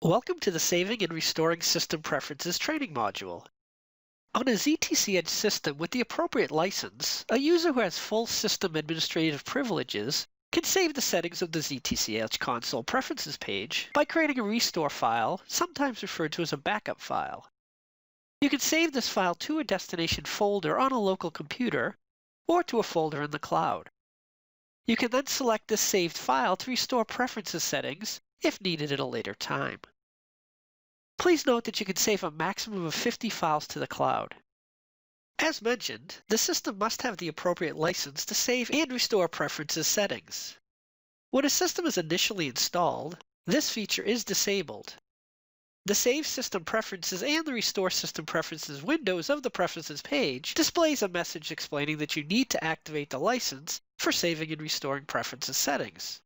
Welcome to the Saving and Restoring System Preferences training module. On a ZTC Edge system with the appropriate license, a user who has full system administrative privileges can save the settings of the ZTC Edge console preferences page by creating a restore file, sometimes referred to as a backup file. You can save this file to a destination folder on a local computer or to a folder in the cloud. You can then select this saved file to restore preferences settings if needed at a later time. Please note that you can save a maximum of 50 files to the cloud. As mentioned, the system must have the appropriate license to save and restore preferences settings. When a system is initially installed, this feature is disabled. The Save System Preferences and the Restore System Preferences windows of the Preferences page displays a message explaining that you need to activate the license for saving and restoring preferences settings.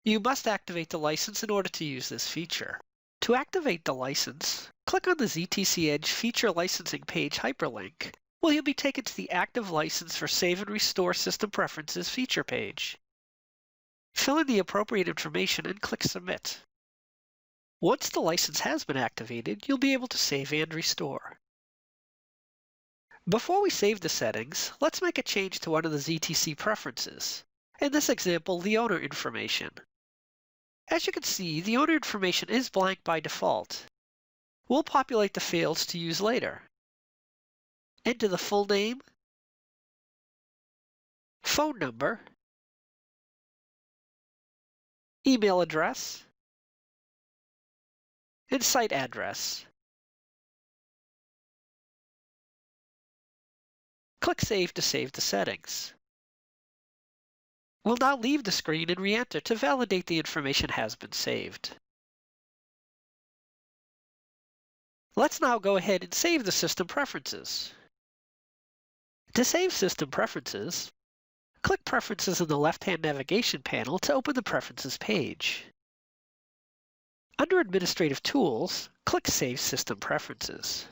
You must activate the license in order to use this feature. To activate the license, click on the ZTC Edge Feature Licensing page hyperlink, where you'll be taken to the Active License for Save and Restore System Preferences feature page. Fill in the appropriate information and click Submit. Once the license has been activated, you'll be able to save and restore. Before we save the settings, let's make a change to one of the ZTC preferences. In this example, the owner information. As you can see, the owner information is blank by default. We'll populate the fields to use later. Enter the full name, phone number, email address, and site address. Click Save to save the settings. We'll now leave the screen and re-enter to validate the information has been saved. Let's now go ahead and save the system preferences. To save system preferences, click Preferences in the left-hand navigation panel to open the Preferences page. Under Administrative Tools, click Save System Preferences.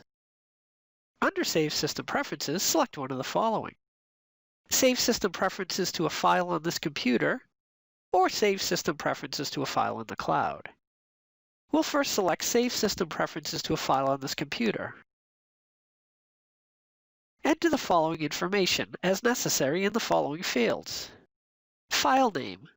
Under Save System Preferences, select one of the following. Save System Preferences to a file on this computer, or Save System Preferences to a file in the cloud. We'll first select Save System Preferences to a file on this computer. Enter the following information as necessary in the following fields. File name.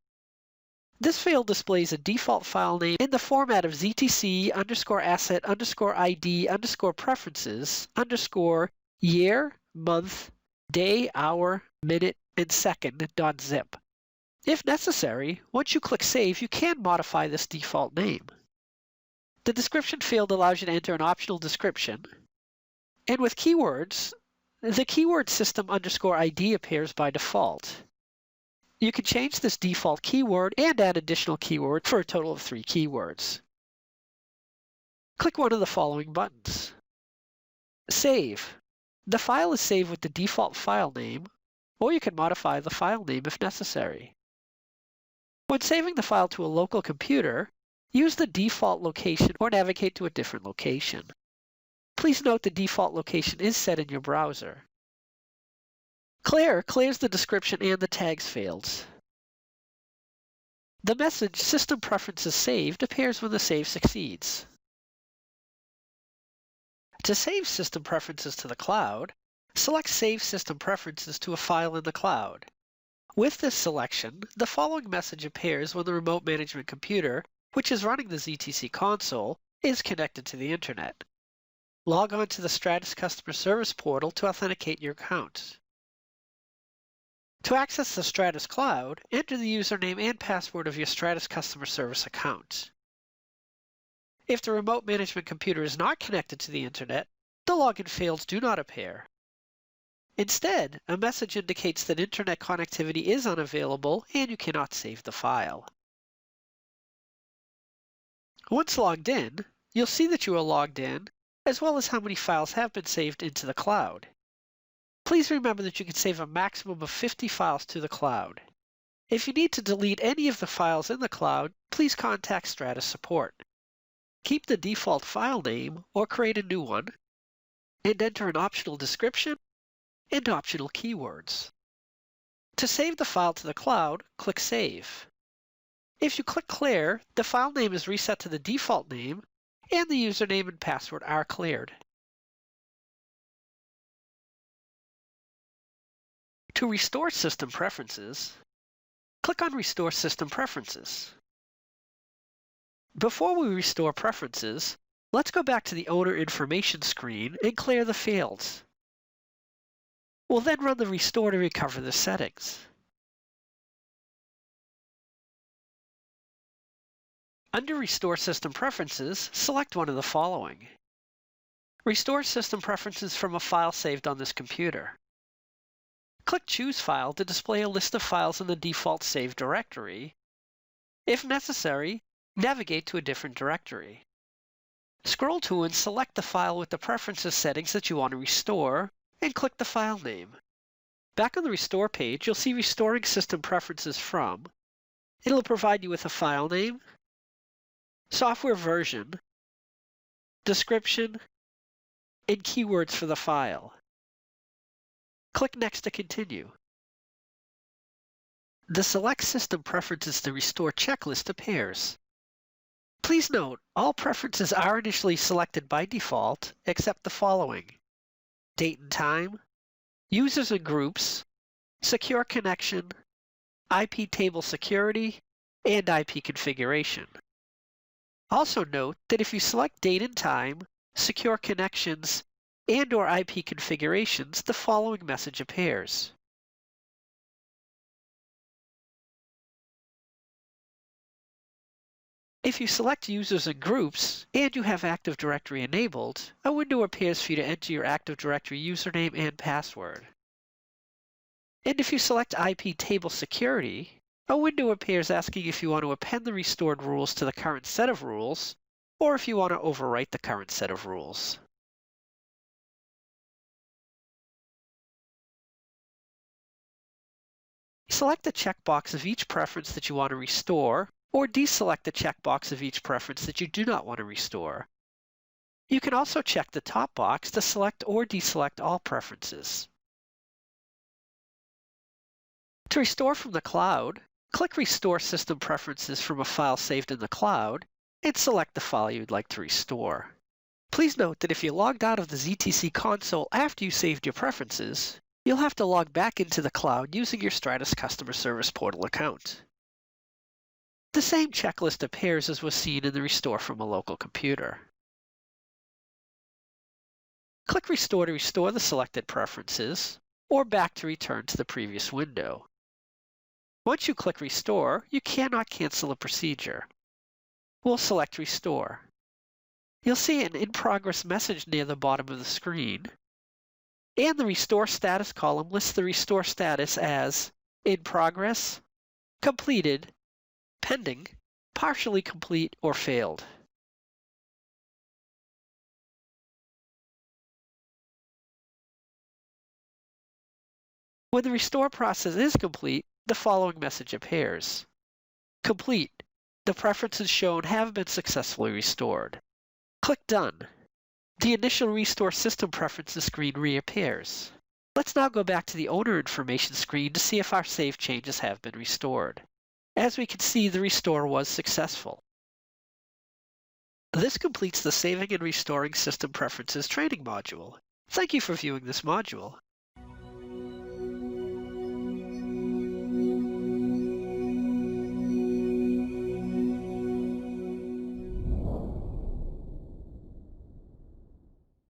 This field displays a default file name in the format of ZTC_asset_ID_preferences_year, month, day, hour, minute, and second.zip. If necessary, once you click Save, you can modify this default name. The description field allows you to enter an optional description. And with keywords, the keyword system_ID appears by default. You can change this default keyword and add additional keywords for a total of 3 keywords. Click one of the following buttons. Save. The file is saved with the default file name, or you can modify the file name if necessary. When saving the file to a local computer, use the default location or navigate to a different location. Please note the default location is set in your browser. Clear clears the description and the tags fields. The message System Preferences Saved appears when the save succeeds. To save system preferences to the cloud, select Save System Preferences to a file in the cloud. With this selection, the following message appears when the remote management computer, which is running the ZTC console, is connected to the Internet. Log on to the Stratus Customer Service portal to authenticate your account. To access the Stratus Cloud, enter the username and password of your Stratus Customer Service account. If the remote management computer is not connected to the Internet, the login fields do not appear. Instead, a message indicates that Internet connectivity is unavailable and you cannot save the file. Once logged in, you'll see that you are logged in, as well as how many files have been saved into the cloud. Please remember that you can save a maximum of 50 files to the cloud. If you need to delete any of the files in the cloud, please contact Stratus Support. Keep the default file name or create a new one, and enter an optional description and optional keywords. To save the file to the cloud, click Save. If you click Clear, the file name is reset to the default name, and the username and password are cleared. To restore system preferences, click on Restore System Preferences. Before we restore preferences, let's go back to the Owner Information screen and clear the fields. We'll then run the restore to recover the settings. Under Restore System Preferences, select one of the following. Restore System Preferences from a file saved on this computer. Click Choose File to display a list of files in the default saved directory. If necessary, navigate to a different directory. Scroll to and select the file with the preferences settings that you want to restore, and click the file name. Back on the Restore page, you'll see Restoring System Preferences from. It'll provide you with a file name, software version, description, and keywords for the file. Click Next to continue. The Select System Preferences to Restore checklist appears. Please note, all preferences are initially selected by default except the following: date and time, users and groups, secure connection, IP table security, and IP configuration. Also note that if you select date and time, secure connections, and/or IP configurations, the following message appears. If you select users and groups, and you have Active Directory enabled, a window appears for you to enter your Active Directory username and password. And if you select IP table security, a window appears asking if you want to append the restored rules to the current set of rules, or if you want to overwrite the current set of rules. Select the checkbox of each preference that you want to restore, or deselect the checkbox of each preference that you do not want to restore. You can also check the top box to select or deselect all preferences. To restore from the cloud, click Restore System Preferences from a file saved in the cloud, and select the file you'd like to restore. Please note that if you logged out of the ZTC console after you saved your preferences, you'll have to log back into the cloud using your Stratus Customer Service Portal account. The same checklist appears as was seen in the Restore from a local computer. Click Restore to restore the selected preferences, or back to return to the previous window. Once you click Restore, you cannot cancel a procedure. We'll select Restore. You'll see an In Progress message near the bottom of the screen, and the Restore Status column lists the restore status as In Progress, Completed, Pending, Partially Complete, or Failed. When the restore process is complete, the following message appears. Complete. The preferences shown have been successfully restored. Click Done. The initial Restore System Preferences screen reappears. Let's now go back to the Owner Information screen to see if our saved changes have been restored. As we can see, the restore was successful. This completes the Saving and Restoring System Preferences training module. Thank you for viewing this module.